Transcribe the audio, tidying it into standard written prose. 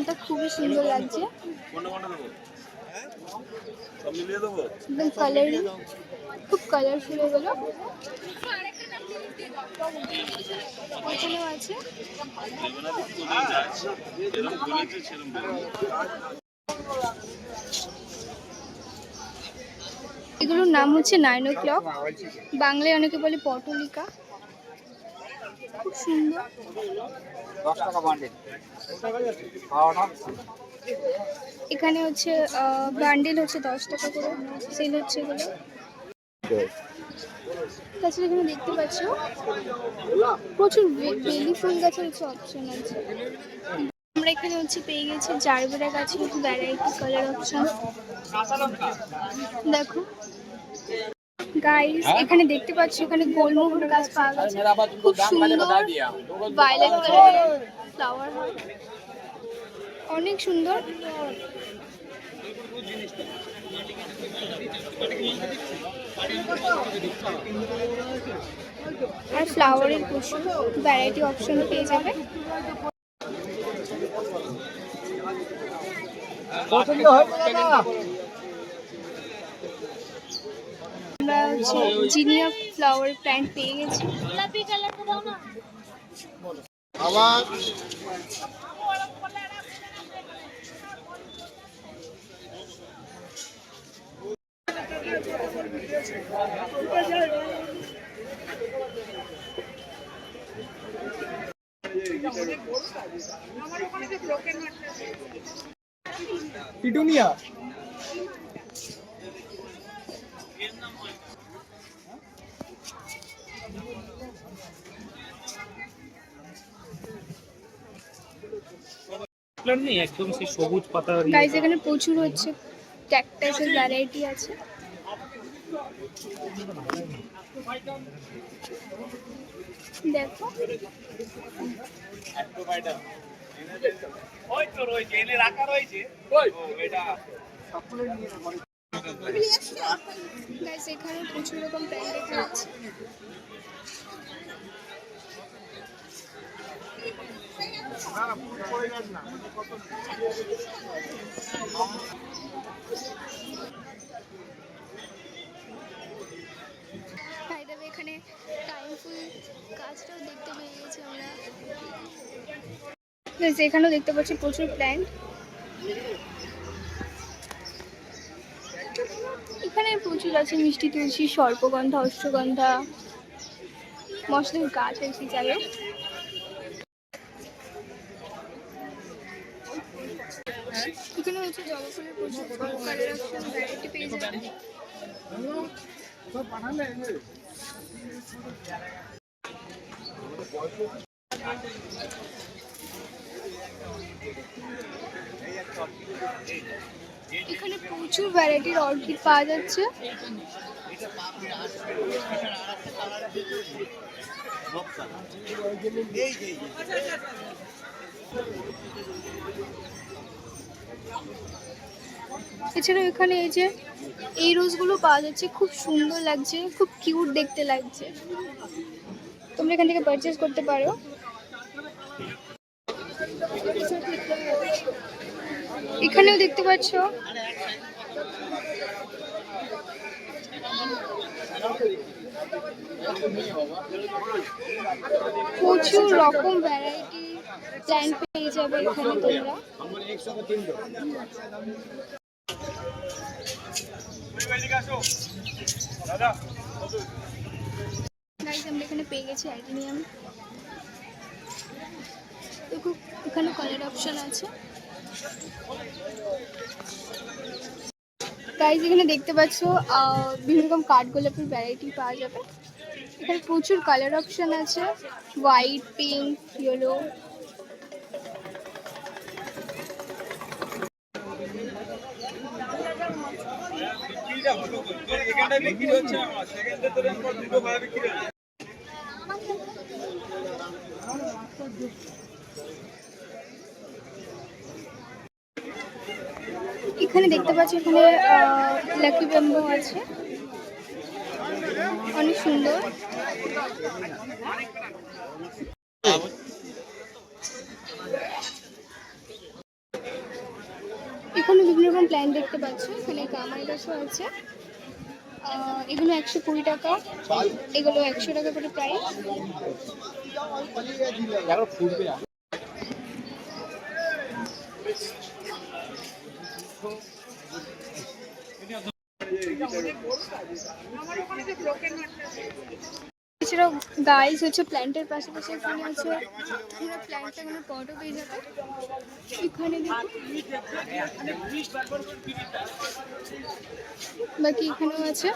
বাগানটা খুবই সুন্দর লাগছে, একদম কালারিং, খুব কালারফুল এগুলো। এখানেও আছে। এগুলোর নাম হচ্ছে 9 o'clock, বাংলায় অনেকে বলে পটলিকা। খুব সুন্দর। এখানে হচ্ছে বান্ডেল হচ্ছে 10 টাকা করে সেল হচ্ছে এগুলো। তাছাড়া এখানে দেখতে পাচ্ছ প্রচুর বেলি ফুল গাছের হচ্ছে অপশন আছে। আমরা এখানে হচ্ছে পেয়ে গেছি জারবেরা গাছের ভ্যারাইটি কালার অপশন। দেখো গাইস, এখানে দেখতে পাচ্ছ এখানে গোলমোহর গাছ পাওয়া গেছে, খুব সুন্দর ভায়োলেট কালারের ফ্লাওয়ার হয়, অনেক সুন্দর। আর ফ্লাওয়ারের প্রচুর ভ্যারাইটি অপশন পেয়ে যাবে। আমরা হচ্ছে জিনিয়া ফ্লাওয়ার প্ল্যান্ট পেয়ে গেছি। গোলাপি কালারটা দাও না। পিটুনিয়া একদম সেই সবুজ পাতা। গাইস, এখানে প্রচুর হচ্ছে ক্যাকটাসের ভ্যারাইটি আছে। দেখো গাইস, এখানে প্রচুর রকম প্যান্ট আছে। এখানে টাইম ফুল গাছটাও দেখতে পেয়ে গেছি আমরা। এখানেও দেখতে পাচ্ছি প্রচুর প্ল্যান্ট। এখানে প্রচুর আছে মিষ্টি তুলসী, সর্পগন্ধা, অশ্বগন্ধা, মশলার গাছ আছে চালু। এখানে হচ্ছে জবা ফুলের প্রচুর কালার অপশন ভ্যারাইটি পেয়ে যাবে। এখানে প্রচুর ভ্যারাইটির অর্কিড পাওয়া যাচ্ছে। এছাড়াও এখানে এই যে এই রোজগুলো পাওয়া যাচ্ছে, খুব সুন্দর লাগছে, খুব কিউট দেখতে লাগছে। তোমরা এখান থেকে পারচেজ করতে পারো। এখানেও দেখতে পাচ্ছ প্রচুর রকম ভ্যারাইটি প্ল্যান্ট পেয়ে যাবে এখানে তোমরা। গাইস, আমরা এখানে পেয়ে গেছি অ্যাডিনিয়াম। দেখো এখানে কালার অপশন আছে। গাইস, এখানে দেখতে পাচ্ছ বিভিন্ন রকম কাঠগোলাপের ভ্যারাইটি পাওয়া যাবে। এখানে প্রচুর কালার অপশন আছে, হোয়াইট, পিঙ্ক, ইয়েলো। এখানে দেখতে পাচ্ছি এখানে লাকি ব্যাম্বু আছে, অনেক সুন্দর। এখানে বিভিন্ন রকম প্ল্যান দেখতে পাচ্ছ, এখানে কামাই গাছও আছে। এগুলো 120 টাকা, এগুলো 100 টাকা করে প্রাইস। এছাড়াও গাইস হচ্ছে প্ল্যান্টের পাশাপাশি এখানে আছে পুরো প্ল্যান্টটা এখানে পটও পেয়ে যাবে। এখানে দেখুন, বাকি এখানেও আছে।